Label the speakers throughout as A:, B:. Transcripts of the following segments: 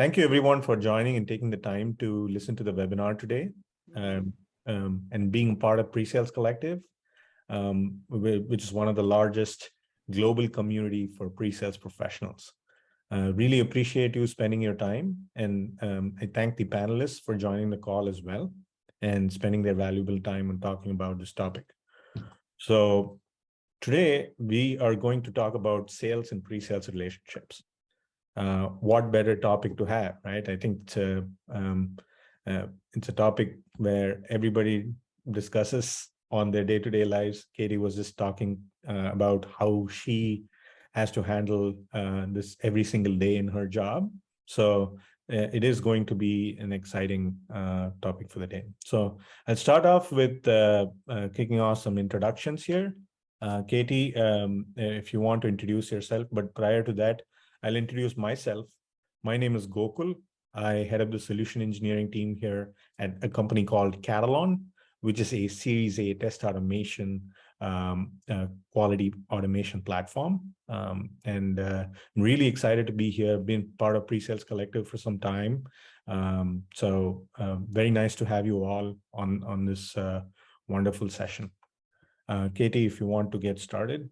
A: Thank you everyone for joining and taking the time to listen to the webinar today and being part of PreSales Collective, which is one of the largest global community for pre-sales professionals. Really appreciate you spending your time, and I thank the panelists for joining the call as well and spending their valuable time on talking about this topic. So today we are going to talk about sales and pre-sales relationships. What better topic to have, right? I think it's a topic where everybody discusses on their day-to-day lives. Katie was just talking about how she has to handle this every single day in her job. So it is going to be an exciting topic for the day. So I'll start off with kicking off some introductions here. Katie, if you want to introduce yourself, but prior to that, I'll introduce myself. My name is Gokul. I head up the solution engineering team here at a company called Catalon, which is a Series A test automation, quality automation platform. And I'm really excited to be here, been part of PreSales Collective for some time. So very nice to have you all on this wonderful session. Katie, if you want to get started,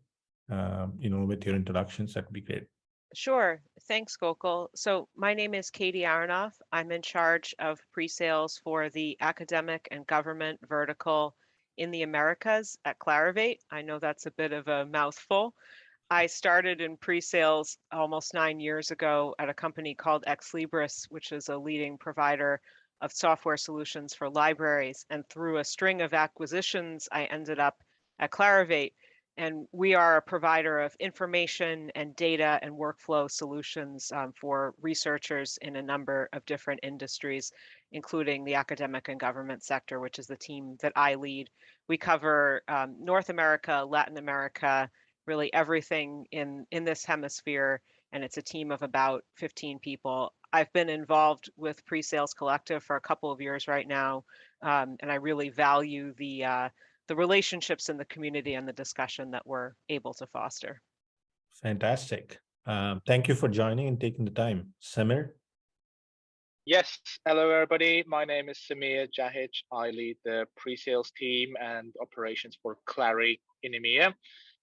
A: with your introductions, that'd be great.
B: Sure. Thanks, Gokul. So my name is Katie Aronoff. I'm in charge of pre-sales for the academic and government vertical in the Americas at Clarivate. I know that's a bit of a mouthful. I started in pre-sales almost 9 years ago at a company called Ex Libris, which is a leading provider of software solutions for libraries. And through a string of acquisitions, I ended up at Clarivate. And we are a provider of information and data and workflow solutions for researchers in a number of different industries, including the academic and government sector, which is the team that I lead. We cover North America, Latin America, really everything in this hemisphere, and it's a team of about 15 people. I've been involved with PreSales Collective for a couple of years right now, and I really value the relationships in the community and the discussion that we're able to foster.
A: Fantastic. Thank you for joining and taking the time. Samir?
C: Yes, hello everybody. My name is Samir Jahic. I lead the pre-sales team and operations for Clary in EMEA.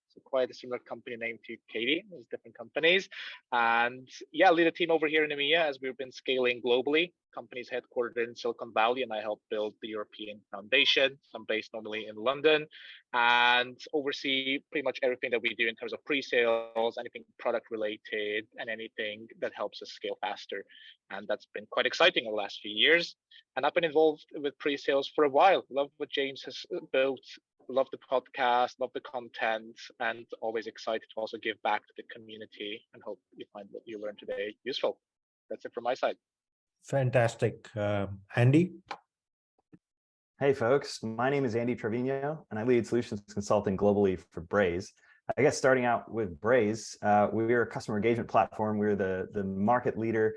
C: So quite a similar company name to Katie, there's different companies. And yeah, I lead a team over here in EMEA as we've been scaling globally. Company's headquartered in Silicon Valley, and I help build the European foundation. I'm based normally in London and oversee pretty much everything that we do in terms of pre-sales, anything product related, and anything that helps us scale faster. And that's been quite exciting in the last few years. And I've been involved with pre-sales for a while. Love what James has built. Love the podcast, love the content, and always excited to also give back to the community and hope you find what you learned today useful. That's it from my side.
A: Fantastic. Andy?
D: Hey folks, my name is Andy Trevino and I lead solutions consulting globally for Braze. I guess starting out with Braze, we're a customer engagement platform. We're the market leader.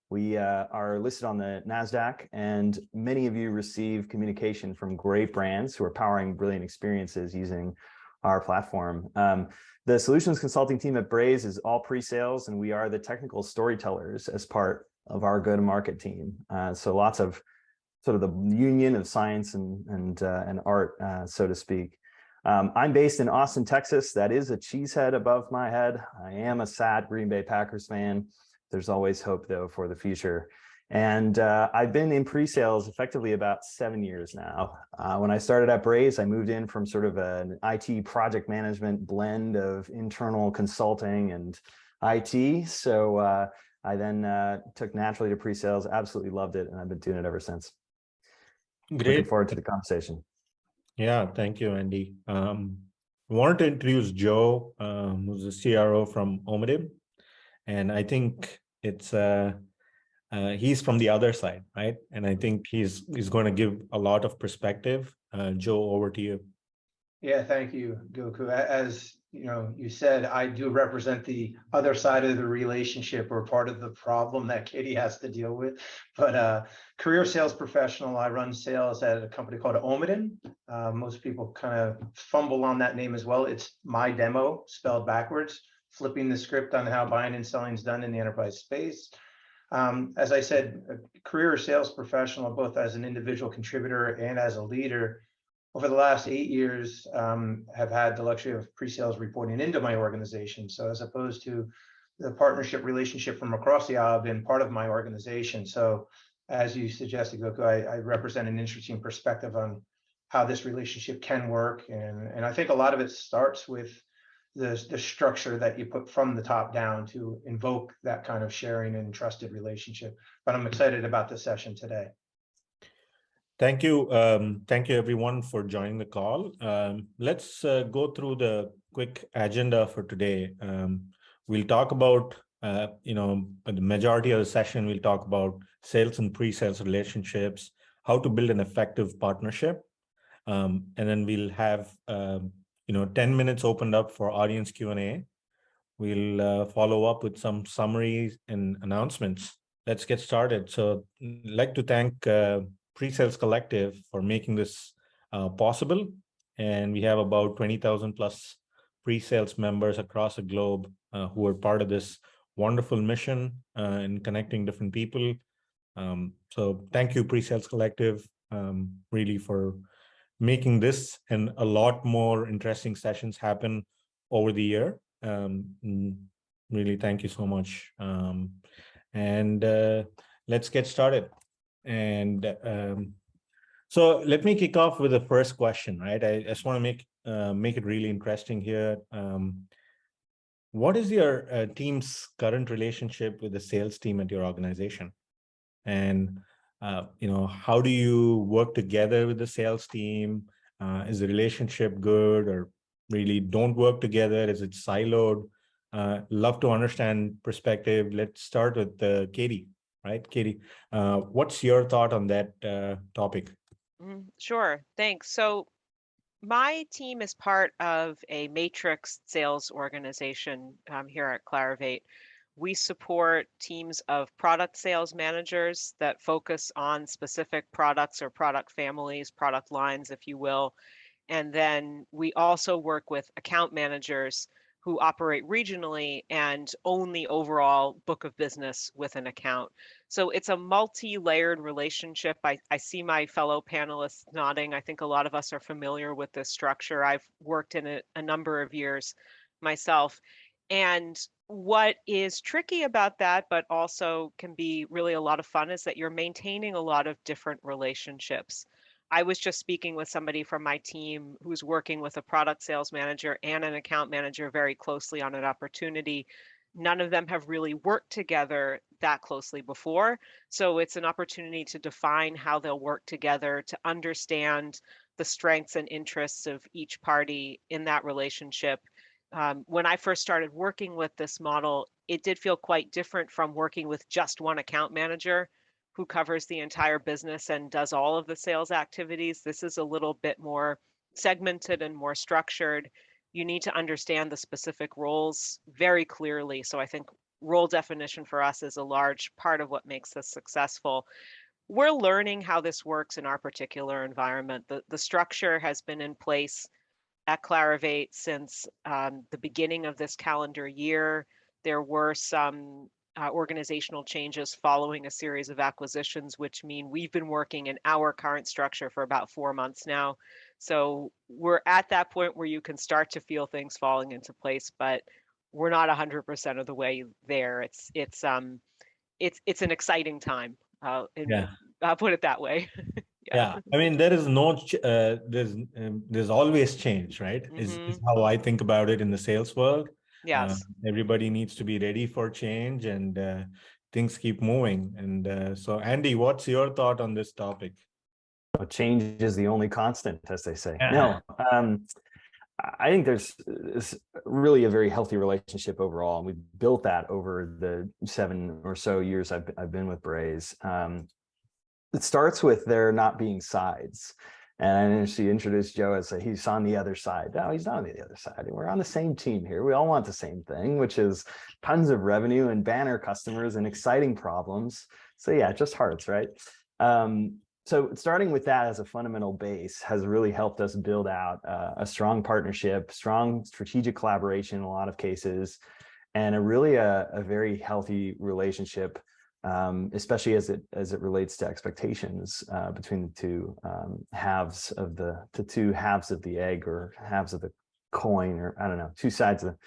D: We are listed on the NASDAQ, and many of you receive communication from great brands who are powering brilliant experiences using our platform. The solutions consulting team at Braze is all pre-sales, and we are the technical storytellers as part of our go-to-market team. So lots of sort of the union of science and art, so to speak. I'm based in Austin, Texas. That is a cheesehead above my head. I am a sad Green Bay Packers fan. There's always hope, though, for the future. And I've been in pre-sales effectively about 7 years now. When I started at Braze, I moved in from sort of an IT project management blend of internal consulting and IT. So I then took naturally to pre-sales, absolutely loved it, and I've been doing it ever since.
A: Great.
D: Looking forward to the conversation.
A: Yeah, thank you, Andy. I wanted to introduce Joe, who's the CRO from Omidib. And I think it's he's from the other side, right? And I think he's going to give a lot of perspective. Joe, over to you.
E: Yeah, thank you, Goku. As you said, I do represent the other side of the relationship, or part of the problem that Katie has to deal with. But career sales professional, I run sales at a company called Omidib. Most people kind of fumble on that name as well. It's my demo spelled backwards, flipping the script on how buying and selling is done in the enterprise space. As I said, a career sales professional, both as an individual contributor and as a leader, over the last 8 years, have had the luxury of pre-sales reporting into my organization. So as opposed to the partnership relationship from across the aisle, I've been part of my organization. So as you suggested, Goku, I represent an interesting perspective on how this relationship can work. And I think a lot of it starts with the structure that you put from the top down to invoke that kind of sharing and trusted relationship. But I'm excited about the session today.
A: Thank you. Thank you everyone for joining the call. Let's go through the quick agenda for today. We'll talk about, the majority of the session, we'll talk about sales and pre-sales relationships, how to build an effective partnership. And then we'll have, 10 minutes opened up for audience Q&A. We'll follow up with some summaries and announcements. Let's get started. So I'd like to thank PreSales Collective for making this possible. And we have about 20,000 plus pre-sales members across the globe who are part of this wonderful mission in connecting different people. So thank you, PreSales Collective, really for making this and a lot more interesting sessions happen over the year. Really, thank you so much. And let's get started. And so let me kick off with the first question, right? I just want to make it really interesting here. What is your team's current relationship with the sales team at your organization? And how do you work together with the sales team? Is the relationship good, or really don't work together? Is it siloed? Love to understand perspective. Let's start with Katie. Right, Katie, what's your thought on that topic?
B: Sure, thanks. So my team is part of a matrix sales organization here at Clarivate. We support teams of product sales managers that focus on specific products or product families, product lines, if you will. And then we also work with account managers who operate regionally and own the overall book of business with an account. So it's a multi-layered relationship. I see my fellow panelists nodding. I think a lot of us are familiar with this structure. I've worked in it a number of years myself. And what is tricky about that, but also can be really a lot of fun, is that you're maintaining a lot of different relationships. I was just speaking with somebody from my team who's working with a product sales manager and an account manager very closely on an opportunity. None of them have really worked together that closely before. So it's an opportunity to define how they'll work together, to understand the strengths and interests of each party in that relationship. When I first started working with this model, it did feel quite different from working with just one account manager who covers the entire business and does all of the sales activities. This is a little bit more segmented and more structured. You need to understand the specific roles very clearly. So I think role definition for us is a large part of what makes this successful. We're learning how this works in our particular environment. The structure has been in place at Clarivate since the beginning of this calendar year. There were some organizational changes following a series of acquisitions, which mean we've been working in our current structure for about 4 months now. So we're at that point where you can start to feel things falling into place, but we're not 100% of the way there. It's an exciting time. I'll put it that way.
A: Yeah, I mean, there is no there's always change, right? Is how I think about it in the sales world.
B: Yes.
A: Everybody needs to be ready for change, and things keep moving. And so, Andy, what's your thought on this topic?
D: Well, change is the only constant, as they say. No, I think there's really a very healthy relationship overall, and we've built that over the 7 or so years I've been with Braze. It starts with there not being sides. And she introduced Joe as he's on the other side. No, he's not on the other side. We're on the same team here. We all want the same thing, which is tons of revenue and banner customers and exciting problems. So yeah, just hearts, right? So starting with that as a fundamental base has really helped us build out a strong partnership, strong strategic collaboration in a lot of cases, and a very healthy relationship especially as it relates to expectations between the two halves of the egg, or halves of the coin, or I don't know, two sides of the.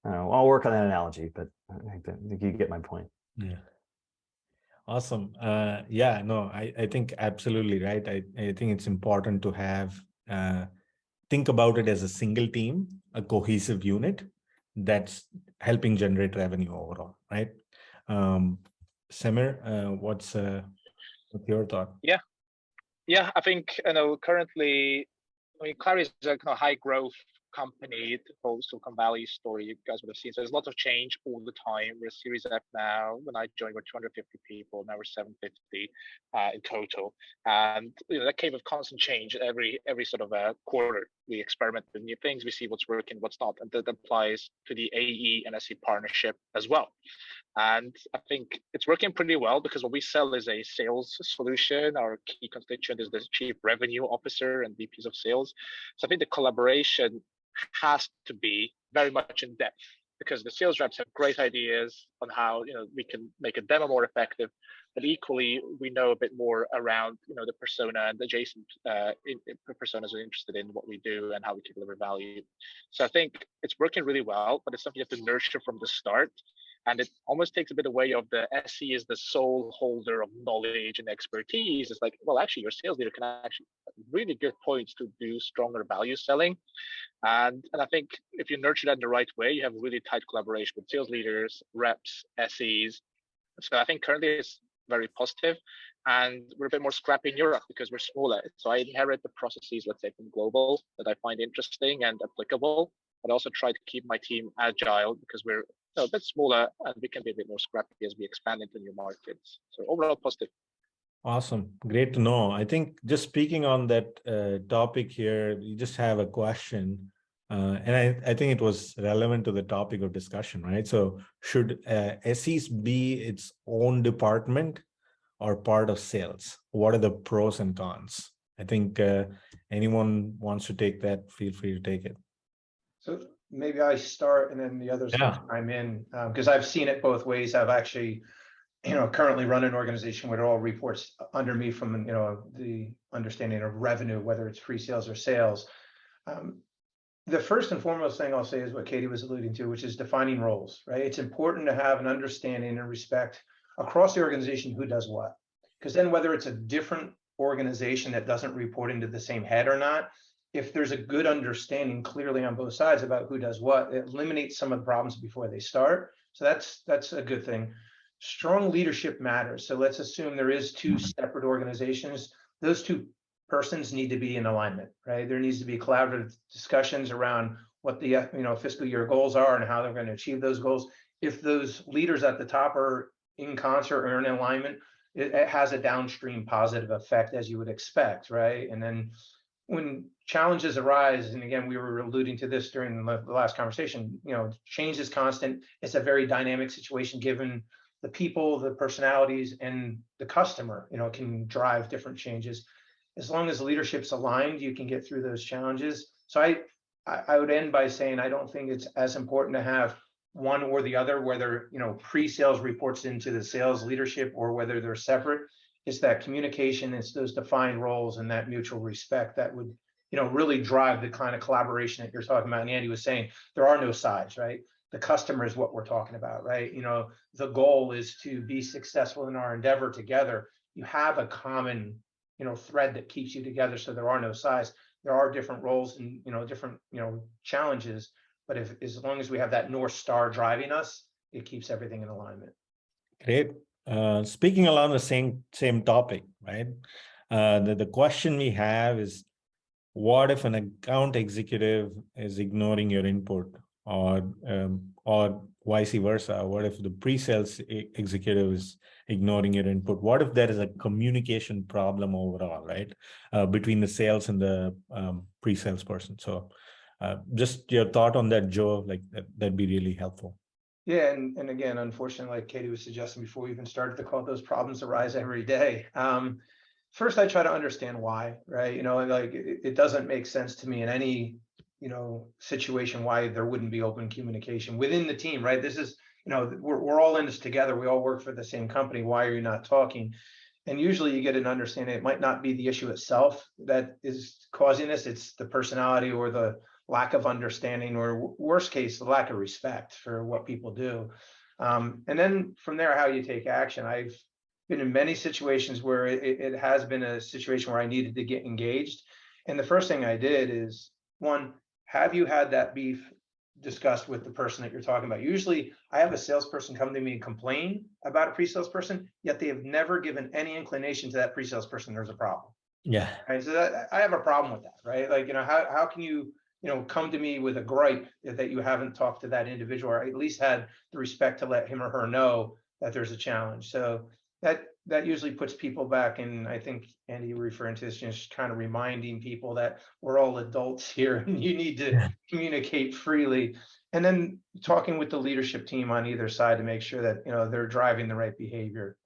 D: I don't know, I'll work on that analogy, but I think you get my point.
A: Yeah. Awesome. Yeah, no, I think absolutely right. I think it's important to have think about it as a single team, a cohesive unit that's helping generate revenue overall, right? Samir, what's your thought?
C: Yeah, I think currently, I mean, Clary is a kind of high growth company, the whole Silicon Valley story you guys would have seen. So there's a lot of change all the time. We're Series F now. When I joined, we're 250 people. Now we're 750 in total, and that came with constant change every sort of quarter. We experiment with new things. We see what's working, what's not, and that applies to the AE and SE partnership as well. And I think it's working pretty well, because what we sell is a sales solution. Our key constituent is the chief revenue officer and VPs of sales. So I think the collaboration has to be very much in depth, because the sales reps have great ideas on how we can make a demo more effective, but equally we know a bit more around the persona and adjacent personas who are interested in what we do and how we can deliver value. So I think it's working really well, but it's something you have to nurture from the start. And it almost takes a bit away of the SE is the sole holder of knowledge and expertise. It's like, well, actually, your sales leader can actually really good points to do stronger value selling. And I think if you nurture that in the right way, you have really tight collaboration with sales leaders, reps, SEs. So I think currently it's very positive, and we're a bit more scrappy in Europe because we're smaller. So I inherit the processes, let's say, from global that I find interesting and applicable, but also try to keep my team agile because we're a bit smaller and we can be a bit more scrappy as we expand into new markets. So overall positive.
A: Awesome. Great to know. I think just speaking on that topic here, we just have a question. And I think it was relevant to the topic of discussion, right? So should SEs be its own department or part of sales? What are the pros and cons? I think anyone wants to take that, feel free to take it.
E: So maybe I start and then the others can chime in, because I've seen it both ways. I've actually currently run an organization where it all reports under me from, the understanding of revenue, whether it's pre-sales or sales. The first and foremost thing I'll say is what Katie was alluding to, which is defining roles, right? It's important to have an understanding and respect across the organization who does what, because then whether it's a different organization that doesn't report into the same head or not, if there's a good understanding clearly on both sides about who does what, it eliminates some of the problems before they start. So that's a good thing. Strong leadership matters. So let's assume there is two separate organizations. Those two persons need to be in alignment, right? There needs to be collaborative discussions around what the fiscal year goals are and how they're going to achieve those goals. If those leaders at the top are in concert or in alignment, it has a downstream positive effect, as you would expect, right? And then when challenges arise, and again, we were alluding to this during the last conversation, change is constant. It's a very dynamic situation given the people, the personalities, and the customer, can drive different changes. As long as leadership's aligned, you can get through those challenges. So I would end by saying, I don't think it's as important to have one or the other, whether, pre-sales reports into the sales leadership or whether they're separate. It's that communication, it's those defined roles and that mutual respect that would, really drive the kind of collaboration that you're talking about. And Andy was saying, there are no sides, right? The customer is what we're talking about, right? The goal is to be successful in our endeavor together. You have a common, thread that keeps you together. So there are no sides. There are different roles and, different, challenges. But as long as we have that North Star driving us, it keeps everything in alignment.
A: Great. Speaking along the same topic, right? The question we have is, what if an account executive is ignoring your input, or vice versa? What if the pre-sales executive is ignoring your input? What if there is a communication problem overall, right? Between the sales and the pre-sales person. So just your thought on that, Joe, like that'd be really helpful.
E: Yeah, and again, unfortunately, like Katie was suggesting before we even started the call, those problems arise every day. First, I try to understand why, right? It doesn't make sense to me in any situation why there wouldn't be open communication within the team, right? This is, we're all in this together. We all work for the same company. Why are you not talking? And usually you get an understanding it might not be the issue itself that is causing this. It's the personality or the lack of understanding, or worst case, the lack of respect for what people do. And then from there, how you take action. I've been in many situations where it has been a situation where I needed to get engaged. And the first thing I did is, one, have you had that beef discussed with the person that you're talking about? Usually I have a salesperson come to me and complain about a pre-sales person, yet they have never given any inclination to that pre-sales person there's a problem.
A: Yeah.
E: Right. So I have a problem with that, right? Like, how can you, come to me with a gripe that you haven't talked to that individual, or at least had the respect to let him or her know that there's a challenge. So that usually puts people back. And I think, Andy, you're referring to this, just kind of reminding people that we're all adults here and you need to communicate freely. And then talking with the leadership team on either side to make sure that, they're driving the right behavior.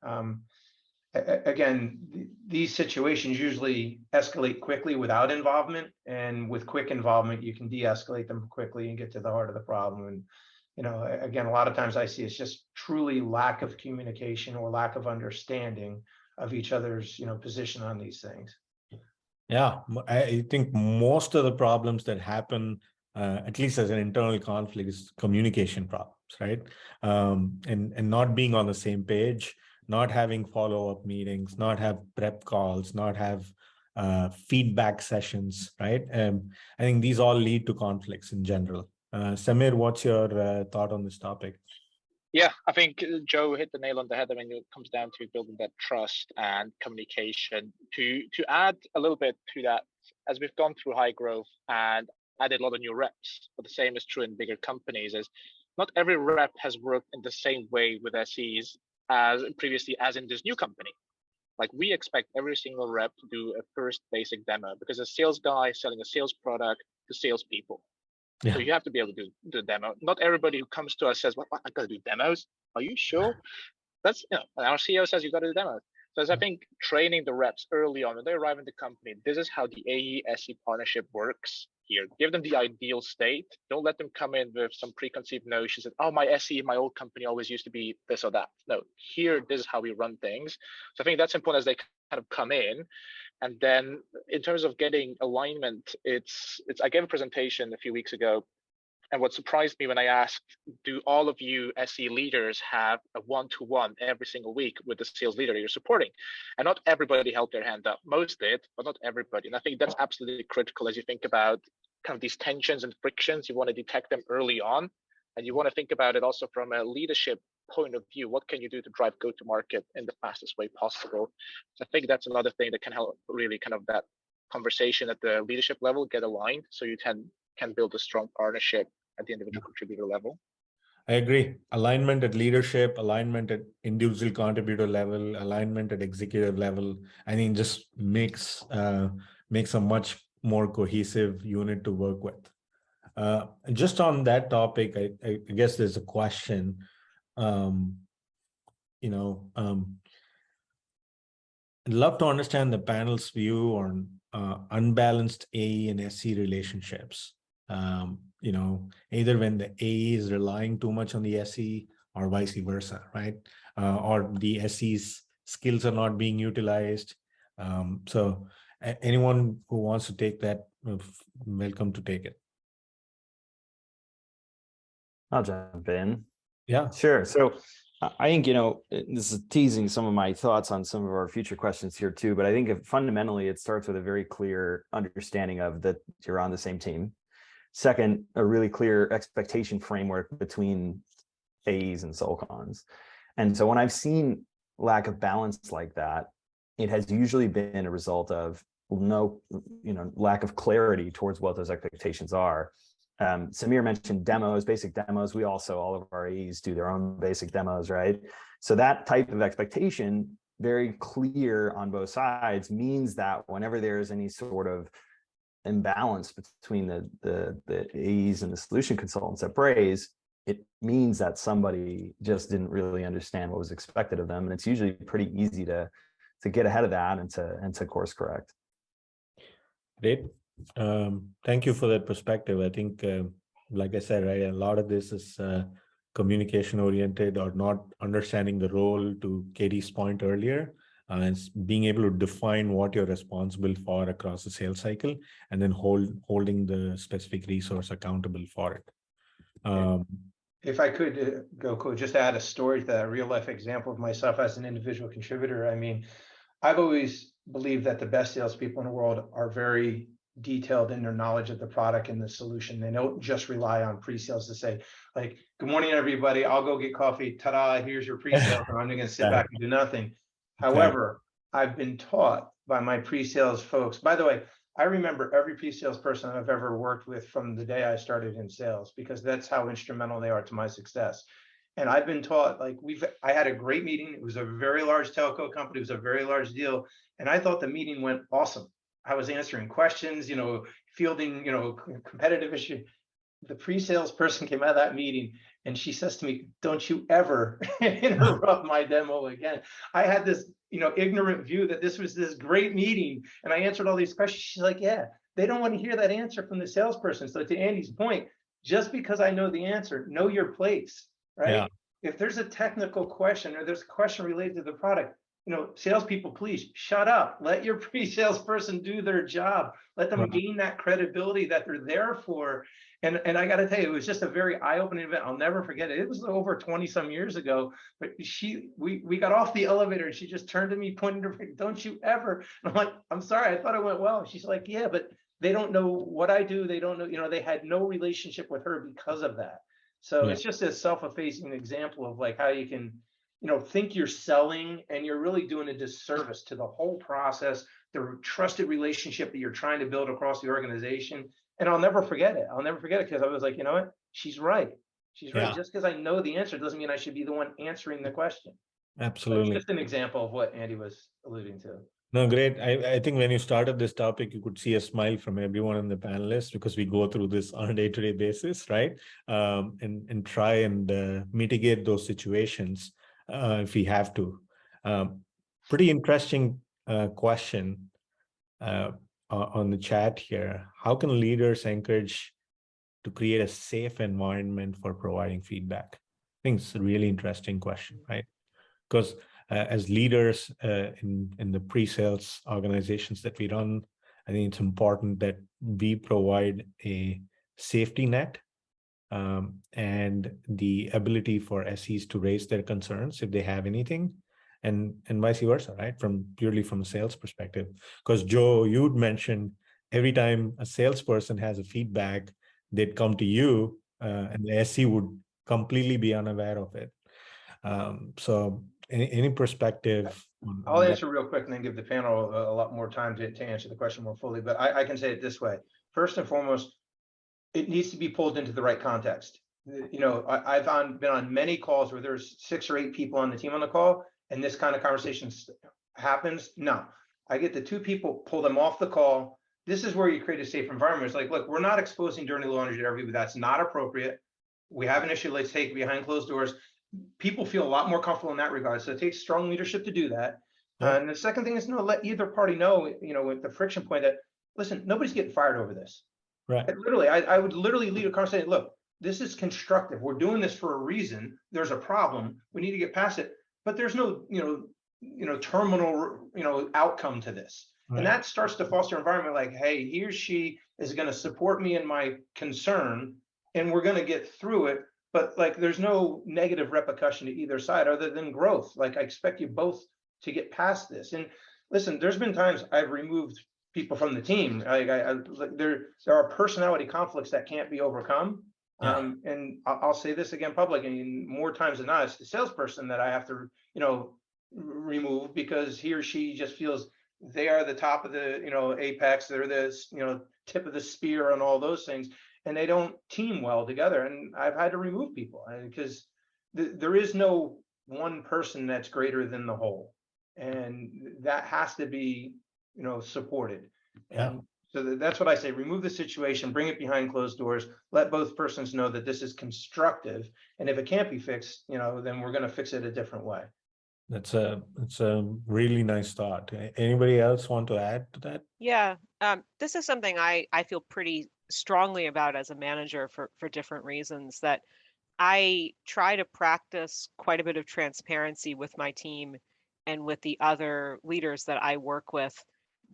E: Again, these situations usually escalate quickly without involvement, and with quick involvement, you can de-escalate them quickly and get to the heart of the problem. And again, a lot of times I see it's just truly lack of communication or lack of understanding of each other's, position on these things.
A: Yeah, I think most of the problems that happen, at least as an internal conflict, is communication problems, right? And not being on the same page, not having follow-up meetings, not have prep calls, not have feedback sessions, right? I think these all lead to conflicts in general. Samir, what's your thought on this topic?
C: Yeah, I think Joe hit the nail on the head. I mean, it comes down to building that trust and communication. To add a little bit to that, as we've gone through high growth and added a lot of new reps, but the same is true in bigger companies, is not every rep has worked in the same way with SEs as previously as in this new company. Like, we expect every single rep to do a first basic demo, because a sales guy selling a sales product to salespeople.
A: Yeah.
C: So you have to be able to do the demo. Not everybody who comes to us says, well, I got to do demos. Are you sure? That's, our CEO says you got to do demos. So as I think training the reps early on when they arrive in the company, this is how the AE-SE partnership works here. Give them the ideal state. Don't let them come in with some preconceived notions that, oh, my SE in my old company always used to be this or that. No, here, this is how we run things. So I think that's important as they kind of come in. And then in terms of getting alignment, I gave a presentation a few weeks ago. And what surprised me when I asked, do all of you SE leaders have a one-to-one every single week with the sales leader you're supporting? And not everybody held their hand up. Most did, but not everybody. And I think that's absolutely critical as you think about kind of these tensions and frictions. You want to detect them early on. And you want to think about it also from a leadership point of view. What can you do to drive go-to-market in the fastest way possible? So I think that's another thing that can help really kind of that conversation at the leadership level get aligned, so you can build a strong partnership at the individual contributor level.
A: I agree. Alignment at leadership, alignment at individual contributor level, alignment at executive level, I think just makes a much more cohesive unit to work with. Just on that topic, I guess there's a question. I'd love to understand the panel's view on unbalanced AE and SE relationships. Either when the AE is relying too much on the SE or vice versa, right? Or the SE's skills are not being utilized. So anyone who wants to take that, welcome to take it.
D: I'll jump in.
A: Yeah,
D: sure. So I think, this is teasing some of my thoughts on some of our future questions here too, but I think fundamentally it starts with a very clear understanding of that you're on the same team. Second, a really clear expectation framework between AEs and SOLCONs. And so when I've seen lack of balance like that, it has usually been a result of lack of clarity towards what those expectations are. Samir mentioned demos, basic demos. We also, all of our AEs do their own basic demos, right? So that type of expectation, very clear on both sides, means that whenever there's any sort of imbalance between the AEs and the solution consultants at Braze, it means that somebody just didn't really understand what was expected of them. And it's usually pretty easy to get ahead of that and to course correct.
A: Great. Thank you for that perspective. I think, like I said, right, a lot of this is communication oriented or not understanding the role, to Katie's point earlier, and being able to define what you're responsible for across the sales cycle, and then holding the specific resource accountable for it.
E: If I could go just add a story to that, a real life example of myself as an individual contributor. I mean, I've always believed that the best salespeople in the world are very detailed in their knowledge of the product and the solution. They don't just rely on pre-sales to say, like, good morning, everybody, I'll go get coffee. Ta-da, here's your pre-sales, and I'm going to sit back and do nothing. However, I've been taught by my pre-sales folks. By the way, I remember every pre-sales person I've ever worked with from the day I started in sales, because that's how instrumental they are to my success. And I've been taught, like, I had a great meeting. It was a very large telco company. It was a very large deal. And I thought the meeting went awesome. I was answering questions, fielding, competitive issue. The pre-sales person came out of that meeting and she says to me, don't you ever interrupt my demo again. I had this, ignorant view that this was this great meeting and I answered all these questions. She's like, yeah, they don't want to hear that answer from the salesperson. So to Andy's point, just because I know the answer, know your place, right? Yeah. If there's a technical question or there's a question related to the product, salespeople, please shut up. Let your pre-sales person do their job. Let them gain that credibility that they're there for. And I got to tell you, it was just a very eye-opening event. I'll never forget it. It was over 20 some years ago, but we got off the elevator and she just turned to me, pointing to me, don't you ever. And I'm like, I'm sorry, I thought it went well. She's like, yeah, but they don't know what I do. They don't know, they had no relationship with her because of that. So it's just a self-effacing example of like how you can, think you're selling and you're really doing a disservice to the whole process, the trusted relationship that you're trying to build across the organization. And I'll never forget it. I'll never forget it because I was like, you know what? She's right. She's right. Just because I know the answer doesn't mean I should be the one answering the question.
A: Absolutely.
E: So it's just an example of what Andy was alluding to.
A: No, great. I think when you started this topic, you could see a smile from everyone in the panelists because we go through this on a day-to-day basis, right? And try and mitigate those situations if we have to. Pretty interesting question on the chat here. How can leaders encourage to create a safe environment for providing feedback? I think it's a really interesting question, right? Because as leaders in the pre-sales organizations that we run, I think it's important that we provide a safety net and the ability for SEs to raise their concerns if they have anything, and vice versa, right? Purely from a sales perspective. Because Joe, you'd mentioned every time a salesperson has a feedback, they'd come to you and the SE would completely be unaware of it. So any perspective?
E: I'll answer real quick and then give the panel a lot more time to answer the question more fully, but I can say it this way. First and foremost, it needs to be pulled into the right context. I've been on many calls where there's 6 or 8 people on the team on the call and this kind of conversation happens. No, I get the 2 people, pull them off the call. This is where you create a safe environment. It's like, look, we're not exposing dirty laundry to everybody. That's not appropriate. We have an issue. Let's take it behind closed doors. People feel a lot more comfortable in that regard. So it takes strong leadership to do that. And the second thing is let either party know, with the friction point that, listen, nobody's getting fired over this.
A: Right.
E: Literally, I would literally lead a conversation. Look, this is constructive. We're doing this for a reason. There's a problem. We need to get past it. But there's no, terminal, outcome to this. Right. And that starts to foster an environment like, hey, he or she is going to support me in my concern, and we're going to get through it. But like, there's no negative repercussion to either side other than growth. Like, I expect you both to get past this. And listen, there's been times I've removed people from the team. There are personality conflicts that can't be overcome. Yeah. And I'll say this again publicly, and more times than not, it's the salesperson that I have to, remove because he or she just feels they are the top of the, apex. They're the, tip of the spear and all those things. And they don't team well together. And I've had to remove people because there is no one person that's greater than the whole. And that has to be, supported.
A: Yeah.
E: And so that's what I say. Remove the situation, bring it behind closed doors, let both persons know that this is constructive. And if it can't be fixed, then we're going to fix it a different way.
A: It's a really nice thought. Anybody else want to add to that?
B: Yeah, This is something I feel pretty strongly about as a manager for different reasons, that I try to practice quite a bit of transparency with my team and with the other leaders that I work with.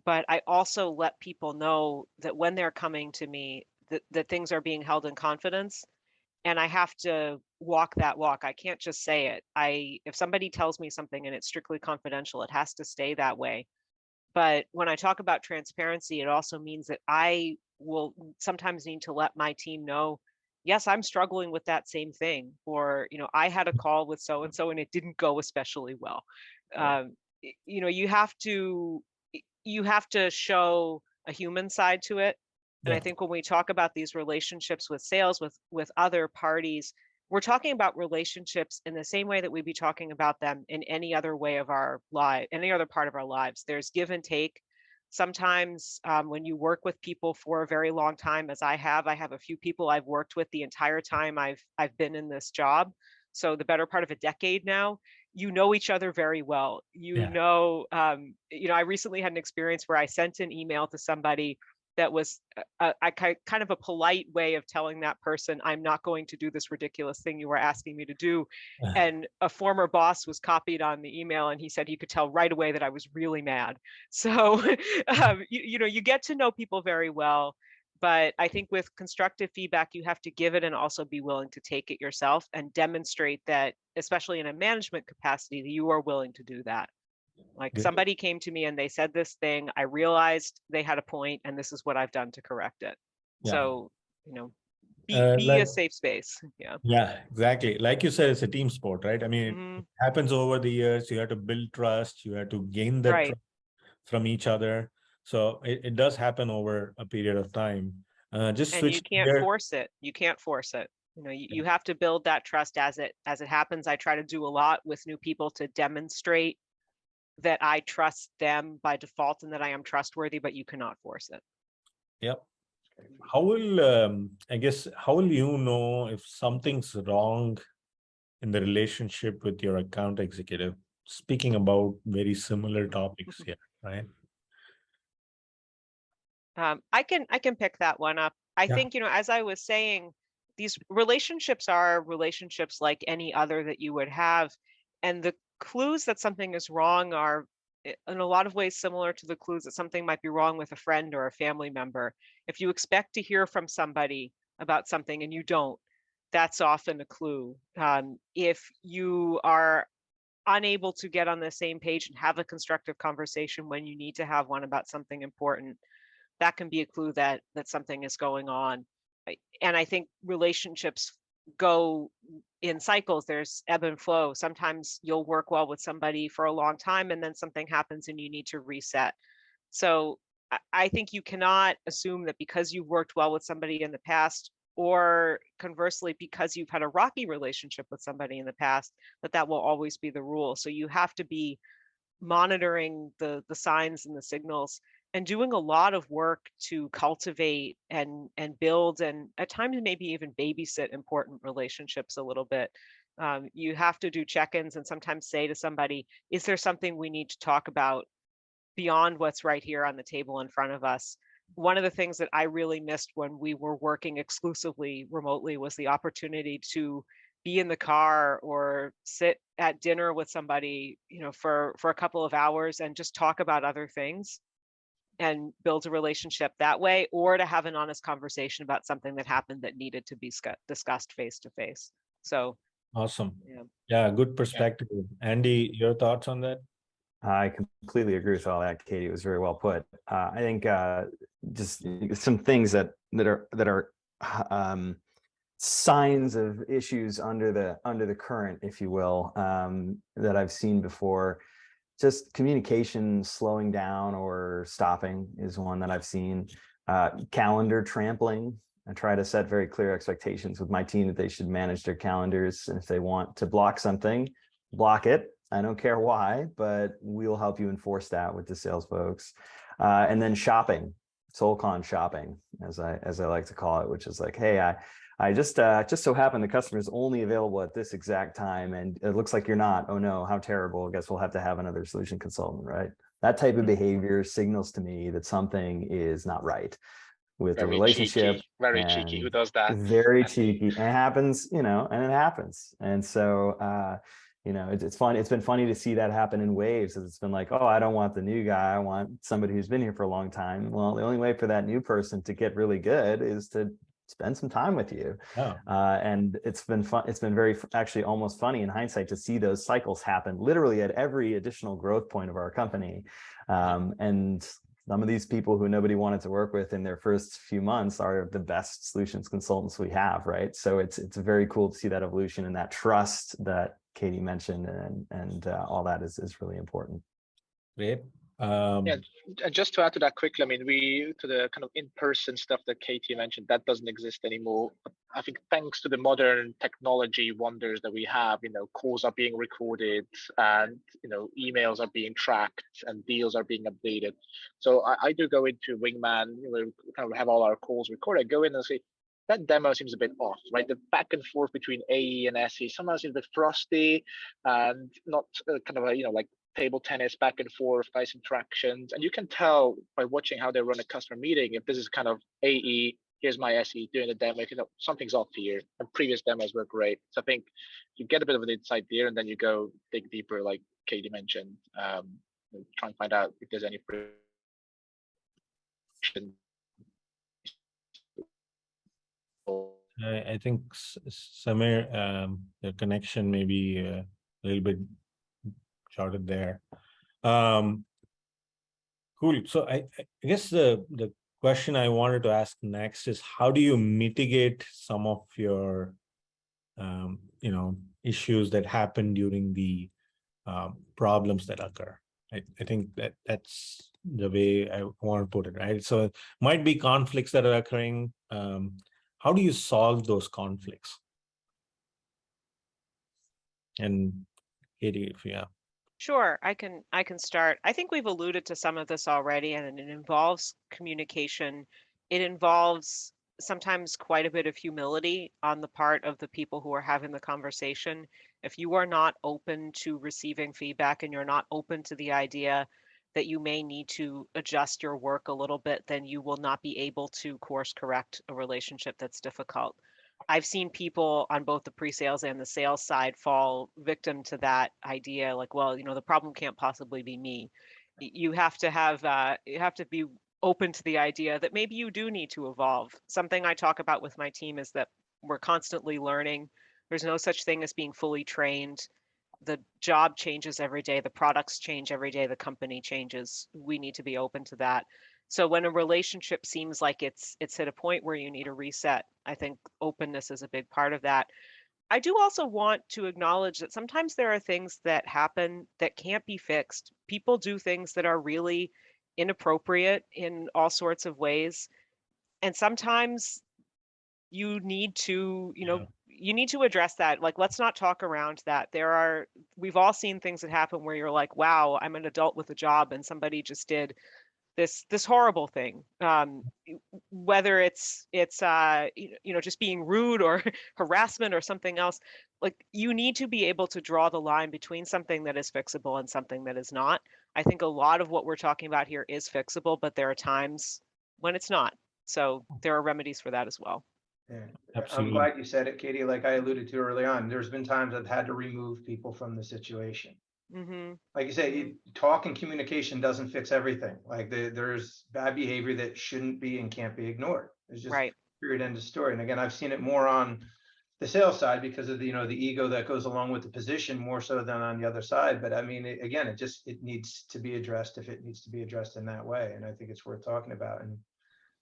B: But I also let people know that when they're coming to me, that things are being held in confidence, and I have to walk that walk. I can't just say it. If somebody tells me something and it's strictly confidential, it has to stay that way. But when I talk about transparency, it also means that I will sometimes need to let my team know, yes, I'm struggling with that same thing, or I had a call with so and so and it didn't go especially well.
E: Right.
B: You have to show a human side to it. And I
A: Yeah.
B: think when we talk about these relationships with sales, with other parties, we're talking about relationships in the same way that we'd be talking about them in any other way of our life, any other part of our lives. There's give and take. Sometimes when you work with people for a very long time, as I have a few people I've worked with the entire time I've been in this job. So the better part of a decade now, you know each other very well.
A: Yeah.
B: I recently had an experience where I sent an email to somebody that was kind of a polite way of telling that person, I'm not going to do this ridiculous thing you were asking me to do. And a former boss was copied on the email, and he said he could tell right away that I was really mad. So, you get to know people very well. But I think with constructive feedback, you have to give it and also be willing to take it yourself and demonstrate that, especially in a management capacity, that you are willing to do that. Like,
A: Good.
B: somebody came to me and they said this thing, I realized they had a point, and this is what I've done to correct it.
A: Yeah.
B: So, be a safe space. Yeah.
A: Yeah, exactly. Like you said, it's a team sport, right? I mean,
B: Hmm.
A: it happens over the years. You have to build trust. You have to gain that
B: Right.
A: trust from each other. So it does happen over a period of time. Just
B: And you
A: switch
B: can't
A: gear.
B: force it. You can't force it. You have to build that trust as it happens. I try to do a lot with new people to demonstrate that I trust them by default and that I am trustworthy, but you cannot force it.
A: Yep. How will how will you know if something's wrong in the relationship with your account executive? Speaking about very similar topics here, right?
B: I can pick that one up. I
A: Yeah.
B: think, as I was saying, these relationships are relationships like any other that you would have. And the clues that something is wrong are in a lot of ways similar to the clues that something might be wrong with a friend or a family member. If you expect to hear from somebody about something and you don't, that's often a clue. If you are unable to get on the same page and have a constructive conversation when you need to have one about something important, that can be a clue that something is going on. And I think relationships go in cycles. There's ebb and flow. Sometimes you'll work well with somebody for a long time and then something happens and you need to reset. So I think you cannot assume that because you've worked well with somebody in the past, or conversely, because you've had a rocky relationship with somebody in the past, that will always be the rule. So you have to be monitoring the signs and the signals and doing a lot of work to cultivate and build, and at times maybe even babysit important relationships a little bit. You have to do check-ins and sometimes say to somebody, is there something we need to talk about beyond what's right here on the table in front of us? One of the things that I really missed when we were working exclusively remotely was the opportunity to be in the car or sit at dinner with somebody, for a couple of hours and just talk about other things and build a relationship that way, or to have an honest conversation about something that happened that needed to be discussed face to face. So,
A: Awesome.
B: yeah.
A: Yeah, good perspective. Andy, your thoughts on that?
D: I completely agree with all that, Katie. It was very well put. I think just some things that are signs of issues under the current, if you will, that I've seen before. Just communication slowing down or stopping is one that I've seen. Calendar trampling. I try to set very clear expectations with my team that they should manage their calendars. And if they want to block something, block it. I don't care why, but we'll help you enforce that with the sales folks. And then shopping, SoulCon shopping, as I like to call it, which is like, hey, I just so happen the customer is only available at this exact time, and it looks like you're not. Oh no, how terrible! I guess we'll have to have another solution consultant, right? That type of behavior signals to me that something is not right with the
C: Very
D: relationship.
C: cheeky, very cheeky. Who
D: And
C: does that?
D: very cheeky. And it happens, and it happens. And so, it's fun. It's been funny to see that happen in waves. It's been like, oh, I don't want the new guy. I want somebody who's been here for a long time. Well, the only way for that new person to get really good is to spend some time with you.
A: Oh.
D: And it's been fun. It's been actually almost funny in hindsight to see those cycles happen literally at every additional growth point of our company. And some of these people who nobody wanted to work with in their first few months are the best solutions consultants we have, right? So it's very cool to see that evolution and that trust that Katie mentioned, and all that is really important.
A: Great.
C: Yeah, and just to add to that quickly, I mean, to the kind of in-person stuff that Katie mentioned, that doesn't exist anymore. I think thanks to the modern technology wonders that we have, calls are being recorded, and emails are being tracked, and deals are being updated. So I do go into Wingman, we kind of have all our calls recorded. I go in and say, that demo seems a bit off, right? The back and forth between AE and SE sometimes seems a bit frosty and not kind of like table tennis back and forth, nice interactions. And you can tell by watching how they run a customer meeting if this is kind of AE, here's my SE doing the demo, something's off here. And previous demos were great. So I think you get a bit of an insight there, and then you go dig deeper, like Katie mentioned, try and find out if there's any friction.
A: I think Samir, the connection may be a little bit shorted there. Cool. So I guess the question I wanted to ask next is, how do you mitigate some of your issues that happen during the problems that occur? I think that's the way I want to put it, right? So it might be conflicts that are occurring. How do you solve those conflicts? And Katie, if you
B: Sure, I can start. I think we've alluded to some of this already, and it involves communication. It involves sometimes quite a bit of humility on the part of the people who are having the conversation. If you are not open to receiving feedback and you're not open to the idea that you may need to adjust your work a little bit, then you will not be able to course correct a relationship that's difficult. I've seen people on both the pre-sales and the sales side fall victim to that idea, like, well, the problem can't possibly be me. You have to be open to the idea that maybe you do need to evolve. Something I talk about with my team is that we're constantly learning. There's no such thing as being fully trained. The job changes every day, the products change every day, the company changes. We need to be open to that. So when a relationship seems like it's at a point where you need a reset, I think openness is a big part of that. I do also want to acknowledge that sometimes there are things that happen that can't be fixed. People do things that are really inappropriate in all sorts of ways. And sometimes you need to, you need to address that. Like, let's not talk around that. We've all seen things that happen where you're like, wow, I'm an adult with a job and somebody just did this horrible thing, whether it's just being rude or harassment or something else. Like, you need to be able to draw the line between something that is fixable and something that is not. I think a lot of what we're talking about here is fixable, but there are times when it's not. So there are remedies for that as well.
E: Yeah.
A: Absolutely.
E: I'm glad you said it, Katie. Like I alluded to early on, there's been times I've had to remove people from the situation.
B: Mm-hmm.
E: Like you say, talk and communication doesn't fix everything. Like there's bad behavior that shouldn't be and can't be ignored. It's just
B: right.
E: Period, end of story. And again, I've seen it more on the sales side because of the ego that goes along with the position more so than on the other side. But I mean, it needs to be addressed if it needs to be addressed in that way. And I think it's worth talking about. And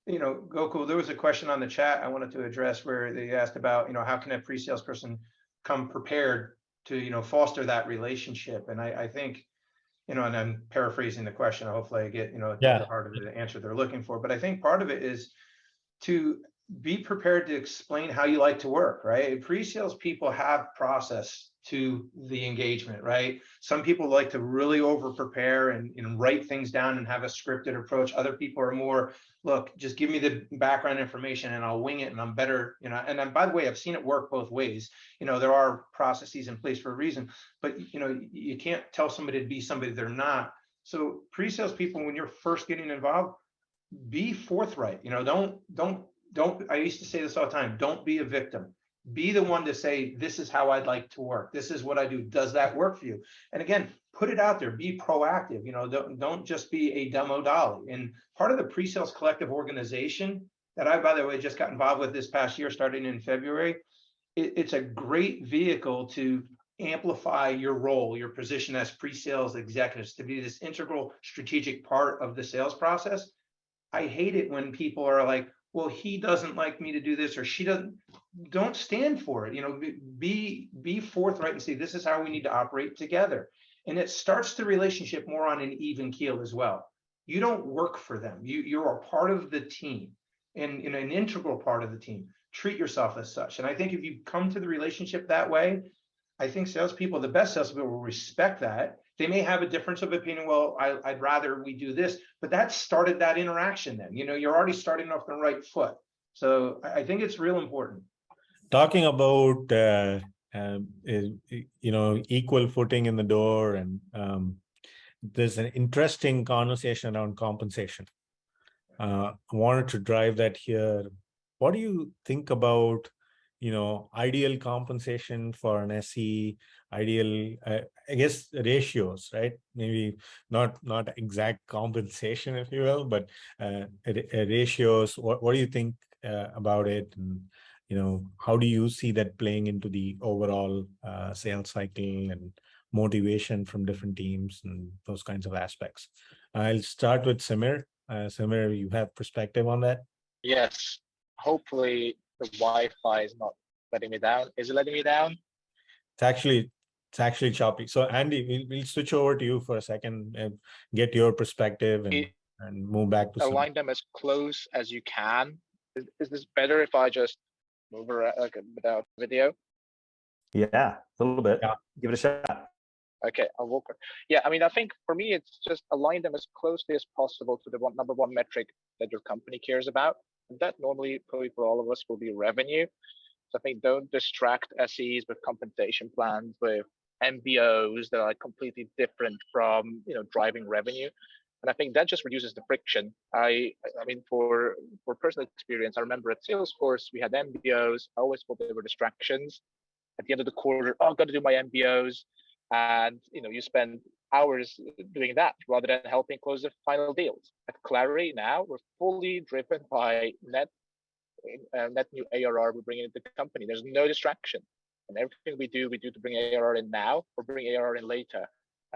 E: Goku, there was a question on the chat I wanted to address where they asked about how can a pre-sales person come prepared to foster that relationship. And I think and I'm paraphrasing the question. Hopefully I get the heart of the answer they're looking for. But I think part of it is to be prepared to explain how you like to work, right? Pre-sales people have process to the engagement, right? Some people like to really over prepare and write things down and have a scripted approach. Other people are more, look, just give me the background information and I'll wing it and I'm better, and by the way, I've seen it work both ways. There are processes in place for a reason, but you can't tell somebody to be somebody they're not. So pre-sales people, when you're first getting involved, be forthright. Don't, I used to say this all the time, don't be a victim. Be the one to say, this is how I'd like to work. This is what I do. Does that work for you? And again, put it out there, be proactive. Don't just be a demo dolly. And part of the pre-sales collective organization that I, by the way, just got involved with this past year, starting in February, it's a great vehicle to amplify your role, your position as pre-sales executives, to be this integral strategic part of the sales process. I hate it when people are like, well, he doesn't like me to do this, or she doesn't. Don't stand for it. Be forthright and say, this is how we need to operate together. And it starts the relationship more on an even keel as well. You don't work for them. You're a part of the team, and an integral part of the team. Treat yourself as such. And I think if you come to the relationship that way, I think salespeople, the best salespeople, will respect that. They may have a difference of opinion. Well, I'd rather we do this, but that started that interaction. Then you're already starting off the right foot. So I think it's real important.
A: Talking about equal footing in the door, and there's an interesting conversation around compensation. I wanted to drive that here. What do you think about ideal compensation for an SE, ideal, I guess, ratios, right? Maybe not exact compensation, if you will, but ratios. What do you think about it? And, how do you see that playing into the overall sales cycle and motivation from different teams and those kinds of aspects? I'll start with Samir. Samir, you have perspective on that?
C: Yes. Hopefully the Wi-Fi is not letting me down. Is it letting me down?
A: It's actually choppy. So Andy, we'll switch over to you for a second and get your perspective and move back to
C: align them as close as you can. Is this better if I just move around without video?
D: Yeah, a little bit.
A: Yeah.
D: Give it a shot.
C: Okay, I'll walk. Yeah, I mean, I think for me, it's just align them as closely as possible to the number one metric that your company cares about. And that normally, probably for all of us, will be revenue. So I think don't distract SEs with compensation plans, with MBOs that are completely different from driving revenue. And I think that just reduces the friction. I mean, for personal experience, I remember at Salesforce, we had MBOs. I always thought they were distractions. At the end of the quarter, I've got to do my MBOs. And you spend hours doing that rather than helping close the final deals. At Clary now, we're fully driven by net new ARR we bring into the company. There's no distraction, and everything we do to bring ARR in now or bring ARR in later.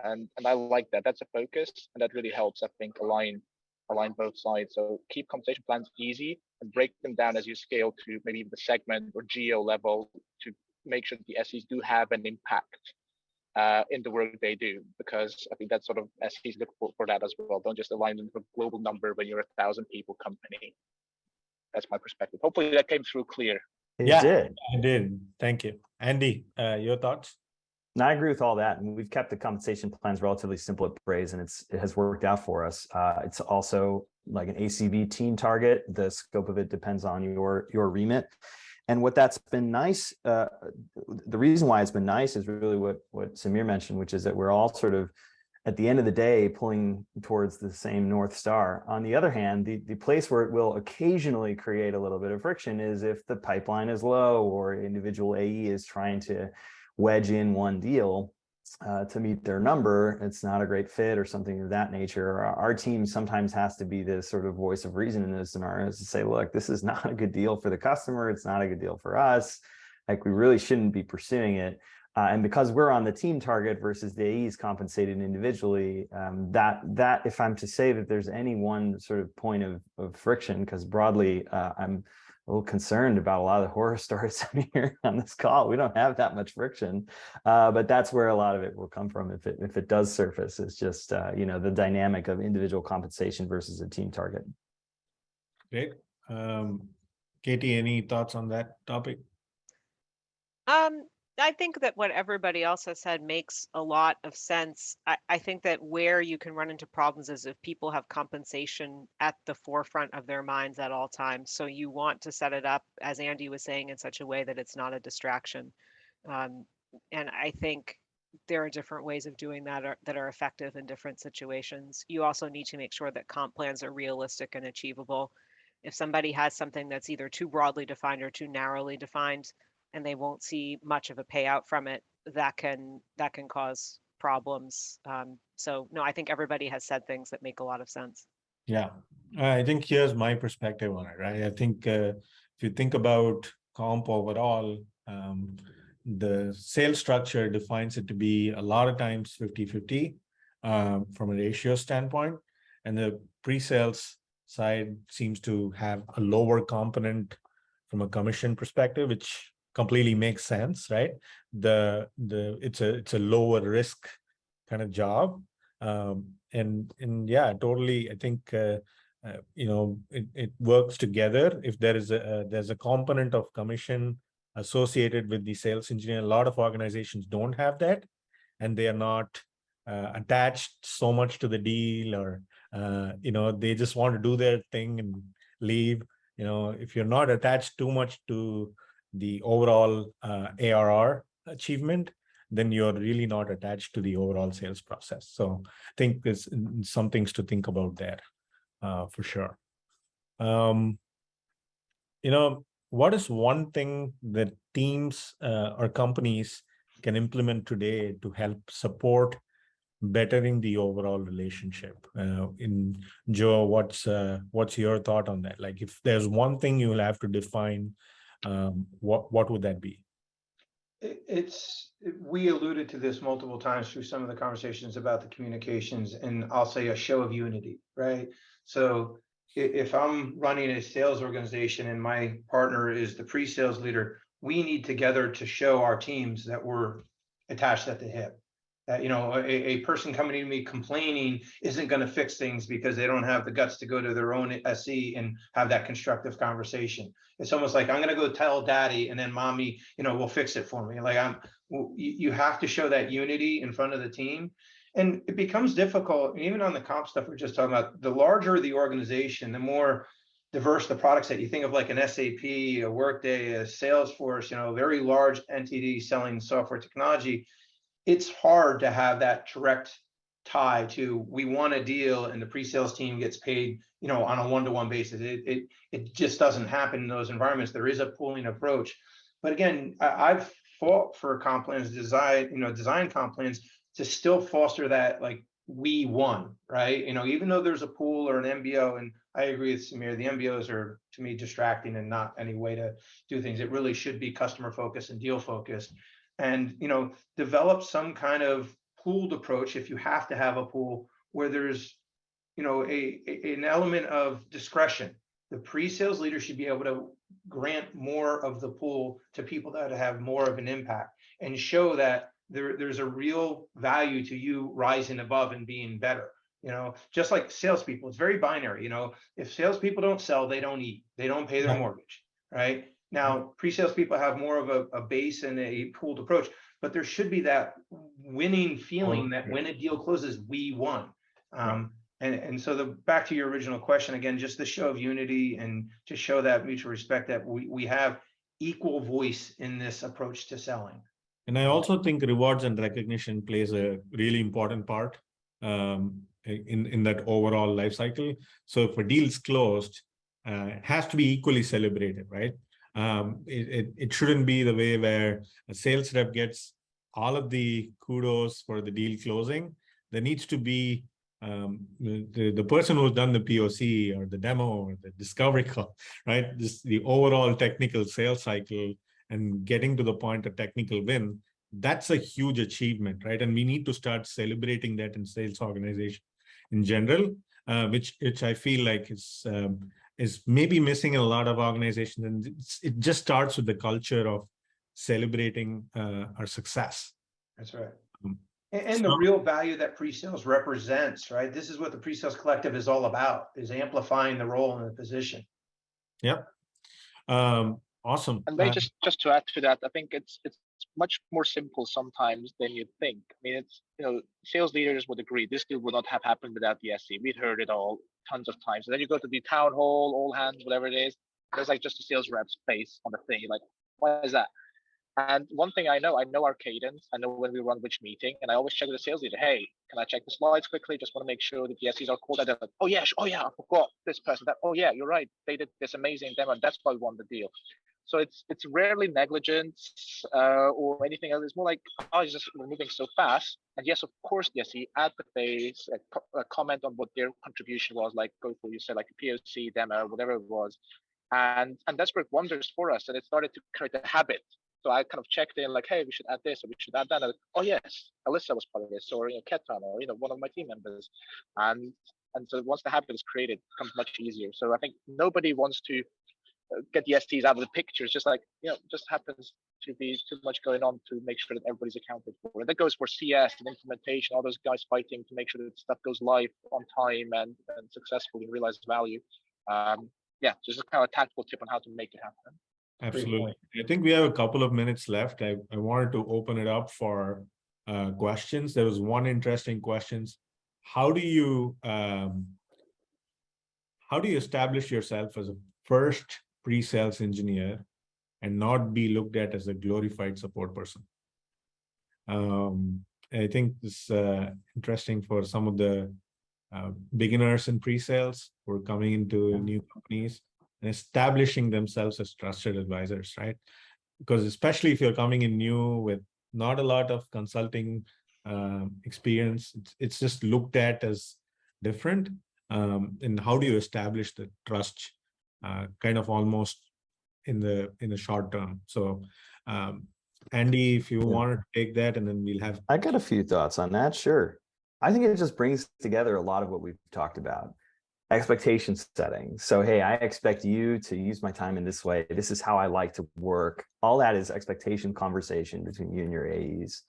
C: And I like that. That's a focus, and that really helps, I think, align both sides. So keep conversation plans easy and break them down as you scale to maybe the segment or geo level to make sure that the SEs do have an impact in the work they do, because I think that's sort of SEs look for that as well. Don't just align them with a global number when you're 1,000 people company. That's my perspective. Hopefully that came through clear.
D: It
A: did. Thank you. Andy, your thoughts?
D: And I agree with all that. And we've kept the compensation plans relatively simple at Braze, and it has worked out for us. It's also like an ACV team target. The scope of it depends on your remit. And what that's been nice, the reason why it's been nice is really what Samir mentioned, which is that we're all sort of, at the end of the day, pulling towards the same North Star. On the other hand, the place where it will occasionally create a little bit of friction is if the pipeline is low or individual AE is trying to wedge in one deal to meet their number. It's not a great fit or something of that nature. Our team sometimes has to be the sort of voice of reason in those scenarios to say, look, this is not a good deal for the customer. It's not a good deal for us. Like, we really shouldn't be pursuing it. And because we're on the team target versus the AEs compensated individually, that if I'm to say that there's any one sort of point of friction, because broadly, I'm a little concerned about a lot of the horror stories I'm hearing on this call. We don't have that much friction, but that's where a lot of it will come from if it does surface. It's just the dynamic of individual compensation versus a team target.
A: Great. Katie, any thoughts on that topic?
B: I think that what everybody else has said makes a lot of sense. I think that where you can run into problems is if people have compensation at the forefront of their minds at all times. So you want to set it up, as Andy was saying, in such a way that it's not a distraction. And I think there are different ways of doing that are effective in different situations. You also need to make sure that comp plans are realistic and achievable. If somebody has something that's either too broadly defined or too narrowly defined, and they won't see much of a payout from it, that can cause problems. So no, I think everybody has said things that make a lot of sense.
A: Yeah, I think here's my perspective on it, right? I think if you think about comp overall, the sales structure defines it to be a lot of times 50-50 from a ratio standpoint. And the pre-sales side seems to have a lower component from a commission perspective, which completely makes sense, right? It's a lower risk kind of job. And yeah, totally. I think it works together. If there's a component of commission associated with the sales engineer, a lot of organizations don't have that, and they are not attached so much to the deal, or they just want to do their thing and leave. If you're not attached too much to the overall ARR achievement, then you're really not attached to the overall sales process. So I think there's some things to think about there for sure. What is one thing that teams or companies can implement today to help support bettering the overall relationship? In Joe, what's your thought on that? Like, if there's one thing you'll have to define, what would that be?
E: We alluded to this multiple times through some of the conversations about the communications, and I'll say a show of unity, right? So if I'm running a sales organization and my partner is the pre-sales leader, we need together to show our teams that we're attached at the hip. That, a person coming to me complaining isn't going to fix things because they don't have the guts to go to their own SE and have that constructive conversation. It's almost like, I'm going to go tell daddy, and then mommy, will fix it for me. Like, you have to show that unity in front of the team. And it becomes difficult, even on the comp stuff we're just talking about. The larger the organization, the more diverse the products that you think of, like an SAP, a Workday, a Salesforce, very large entity selling software technology. It's hard to have that direct tie to, we want a deal and the pre-sales team gets paid, on a one-to-one basis. It just doesn't happen in those environments. There is a pooling approach. But again, I've fought for comp plans, design comp plans to still foster that, like, we won, right? Even though there's a pool or an MBO, and I agree with Samir, the MBOs are, to me, distracting and not any way to do things. It really should be customer focused and deal focused. And develop some kind of pooled approach, if you have to have a pool, where there's an element of discretion. The pre-sales leader should be able to grant more of the pool to people that have more of an impact, and show that there's a real value to you rising above and being better. Just like salespeople, it's very binary. If salespeople don't sell, they don't eat, they don't pay their mortgage, right? Now, pre-sales people have more of a base and a pooled approach, but there should be that winning feeling that when a deal closes, we won. And so back to your original question, again, just the show of unity and to show that mutual respect, that we have equal voice in this approach to selling.
A: And I also think rewards and recognition plays a really important part in that overall life cycle. So if a deal's closed, it has to be equally celebrated, right? It shouldn't be the way where a sales rep gets all of the kudos for the deal closing. There needs to be the person who's done the POC or the demo or the discovery call, right? The overall technical sales cycle and getting to the point of technical win. That's a huge achievement, right? And we need to start celebrating that in sales organization in general, which I feel like is maybe missing in a lot of organizations. And it just starts with the culture of celebrating our success.
E: That's right. And the real value that pre-sales represents, right? This is what the pre-sales collective is all about, is amplifying the role and the position.
A: Yep. Awesome.
C: And just to add to that, I think it's much more simple sometimes than you think. I mean, it's, sales leaders would agree this deal would not have happened without the SE. We'd heard it all tons of times. And then you go to the town hall, all hands, whatever it is. There's like just a sales rep's face on the thing. You're like, why is that? And one thing I know our cadence. I know when we run which meeting, and I always check with the sales leader. Hey, can I check the slides quickly? Just want to make sure that the SEs are called. They're like, oh yeah, oh yeah, I forgot this person. That, oh yeah, you're right. They did this amazing demo, and that's why we won the deal. So it's rarely negligence or anything else. It's more like, oh, it's just we're moving so fast. And yes, of course, yes, he advocates a comment on what their contribution was, like go through, you said, like a POC demo, whatever it was, and that's worked wonders for us. And it started to create a habit. So I kind of checked in, like, hey, we should add this or we should add that. And, oh yes, Alyssa was part of this, or Ketan, or one of my team members, and so once the habit is created, it becomes much easier. So I think nobody wants to get the STs out of the picture. It's just like, just happens to be too much going on to make sure that everybody's accounted for. And that goes for CS and implementation, all those guys fighting to make sure that stuff goes live on time and successfully and realize value. Yeah, just a kind of tactical tip on how to make it happen.
A: Absolutely. I think we have a couple of minutes left. I wanted to open it up for questions. There was one interesting question. How do you establish yourself as a first pre-sales engineer and not be looked at as a glorified support person? I think this is interesting for some of the beginners in pre-sales who are coming into new companies and establishing themselves as trusted advisors, right? Because especially if you're coming in new with not a lot of consulting experience, it's just looked at as different. And how do you establish the trust kind of almost in the short term? So Andy, if you want to take that, and then we'll have.
D: I got a few thoughts on that. Sure. I think it just brings together a lot of what we've talked about. Expectation setting. So, hey, I expect you to use my time in this way. This is how I like to work. All that is expectation conversation between you and your AEs.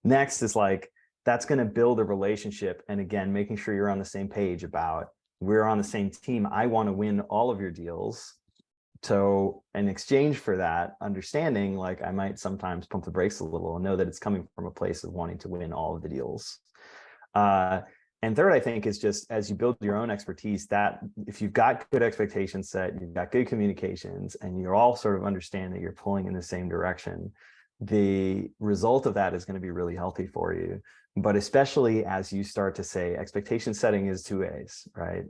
D: Next is like, that's going to build a relationship. And again, making sure you're on the same page about, we're on the same team. I want to win all of your deals. So in exchange for that understanding, like I might sometimes pump the brakes a little and know that it's coming from a place of wanting to win all of the deals. And third, I think, is just as you build your own expertise, that if you've got good expectations set, you've got good communications, and you're all sort of understand that you're pulling in the same direction, the result of that is going to be really healthy for you. But especially as you start to say expectation setting is two ways, right?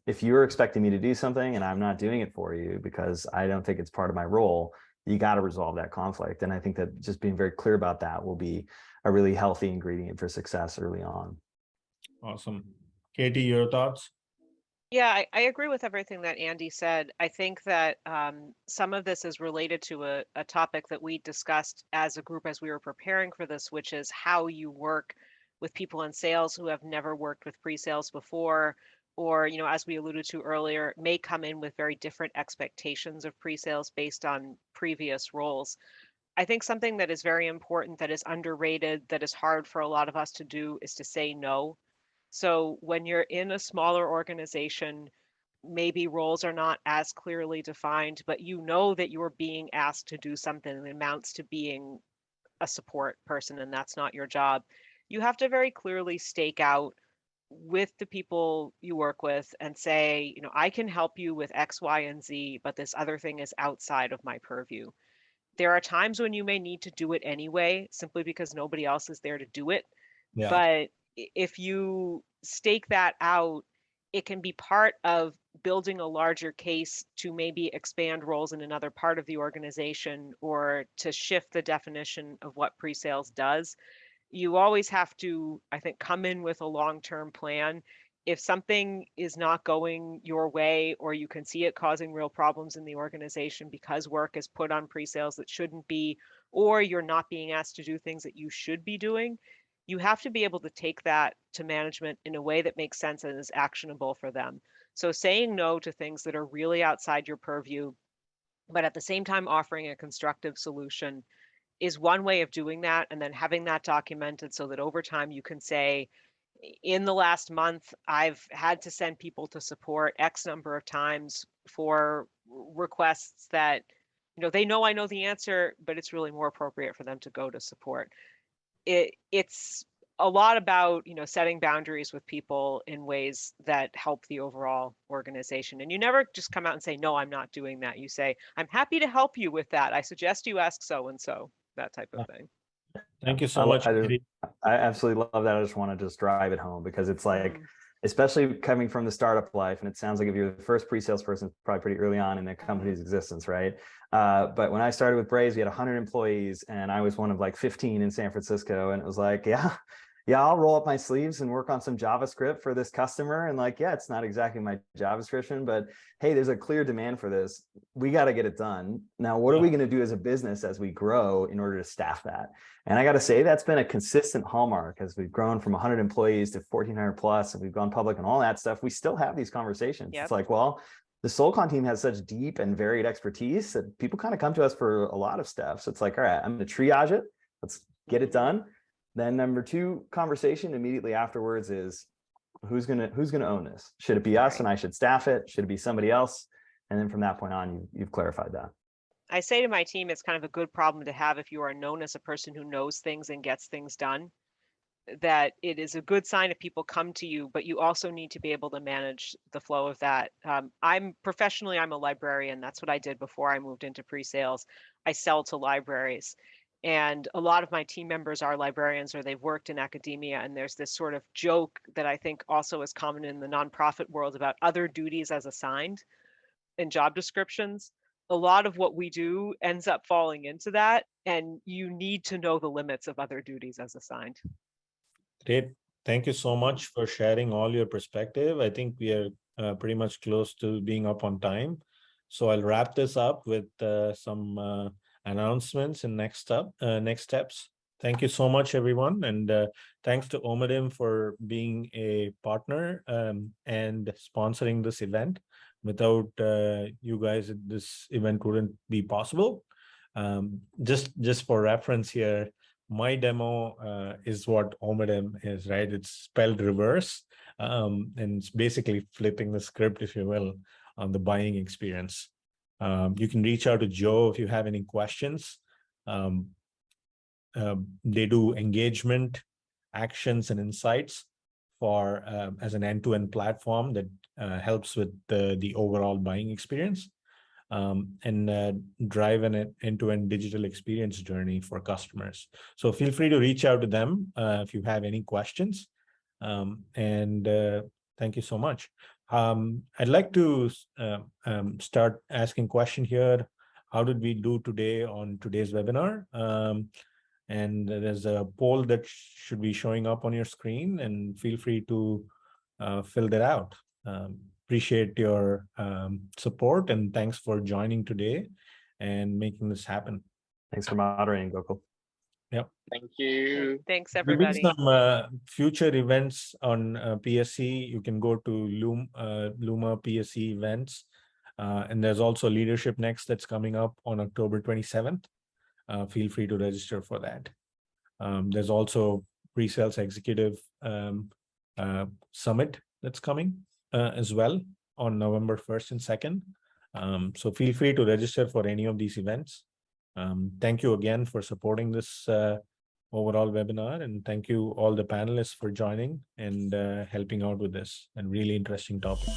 D: If you're expecting me to do something and I'm not doing it for you because I don't think it's part of my role, you got to resolve that conflict. And I think that just being very clear about that will be a really healthy ingredient for success early on.
A: Awesome. Katie, your thoughts?
B: Yeah, I agree with everything that Andy said. I think that some of this is related to a topic that we discussed as a group as we were preparing for this, which is how you work with people in sales who have never worked with pre-sales before, or, as we alluded to earlier, may come in with very different expectations of pre-sales based on previous roles. I think something that is very important, that is underrated, that is hard for a lot of us to do, is to say no. So when you're in a smaller organization, maybe roles are not as clearly defined, but you know that you're being asked to do something that amounts to being a support person, and that's not your job. You have to very clearly stake out with the people you work with and say, I can help you with X, Y, and Z, but this other thing is outside of my purview. There are times when you may need to do it anyway, simply because nobody else is there to do it.
A: Yeah.
B: But if you stake that out, it can be part of building a larger case to maybe expand roles in another part of the organization or to shift the definition of what pre-sales does. You always have to, I think, come in with a long-term plan. If something is not going your way, or you can see it causing real problems in the organization because work is put on pre-sales that shouldn't be, or you're not being asked to do things that you should be doing, you have to be able to take that to management in a way that makes sense and is actionable for them. So saying no to things that are really outside your purview, but at the same time offering a constructive solution, is one way of doing that. And then having that documented so that over time you can say, in the last month, I've had to send people to support X number of times for requests that, they know I know the answer, but it's really more appropriate for them to go to support. It's a lot about, setting boundaries with people in ways that help the overall organization. And you never just come out and say, no, I'm not doing that. You say, I'm happy to help you with that. I suggest you ask so-and-so, that type of thing.
A: Thank you so much.
D: I absolutely love that. I just want to just drive it home because it's like, especially coming from the startup life, and it sounds like if you're the first pre-sales person, probably pretty early on in the company's existence, right? But when I started with Braze, we had 100 employees, and I was one of like 15 in San Francisco, and it was like, yeah, I'll roll up my sleeves and work on some JavaScript for this customer. And like, yeah, it's not exactly my job description, but hey, there's a clear demand for this. We got to get it done. Now, what are we going to do as a business as we grow in order to staff that? And I got to say, that's been a consistent hallmark as we've grown from 100 employees to 1,400 plus, and we've gone public and all that stuff. We still have these conversations. Yep. It's like, well, the SoulCon team has such deep and varied expertise that people kind of come to us for a lot of stuff. So it's like, all right, I'm going to triage it. Let's get it done. Then number two conversation immediately afterwards is who's gonna own this? Should it be us and I should staff it? Should it be somebody else? And then from that point on, you've clarified that.
B: I say to my team, it's kind of a good problem to have if you are known as a person who knows things and gets things done, that it is a good sign if people come to you, but you also need to be able to manage the flow of that. I'm a librarian. That's what I did before I moved into pre-sales. I sell to libraries. And a lot of my team members are librarians or they've worked in academia. And there's this sort of joke that I think also is common in the nonprofit world about other duties as assigned in job descriptions. A lot of what we do ends up falling into that. And you need to know the limits of other duties as assigned.
A: Great. Thank you so much for sharing all your perspective. I think we are pretty much close to being up on time. So I'll wrap this up with some announcements and next steps. Thank you so much, everyone. And thanks to Omadim for being a partner and sponsoring this event. Without you guys, this event wouldn't be possible. Just for reference here, my demo is what Omadim is, right? It's spelled reverse. And it's basically flipping the script, if you will, on the buying experience. You can reach out to Joe if you have any questions. They do engagement, actions, and insights for as an end-to-end platform that helps with the overall buying experience and drive an end-to-end digital experience journey for customers. So feel free to reach out to them if you have any questions. And thank you so much. I'd like to start asking question here. How did we do today on today's webinar? And there's a poll that should be showing up on your screen, and feel free to fill that out. Appreciate your support, and thanks for joining today and making this happen.
D: Thanks for moderating, Gokul.
A: Yep.
C: Thank you.
B: Thanks, everybody.
A: There'll be some future events on PSC. You can go to Luma PSC events. And there's also Leadership Next that's coming up on October 27th. Feel free to register for that. There's also Pre-Sales Executive Summit that's coming as well on November 1st and 2nd. So feel free to register for any of these events. Thank you again for supporting this overall webinar, and thank you all the panelists for joining and helping out with this and really interesting topic.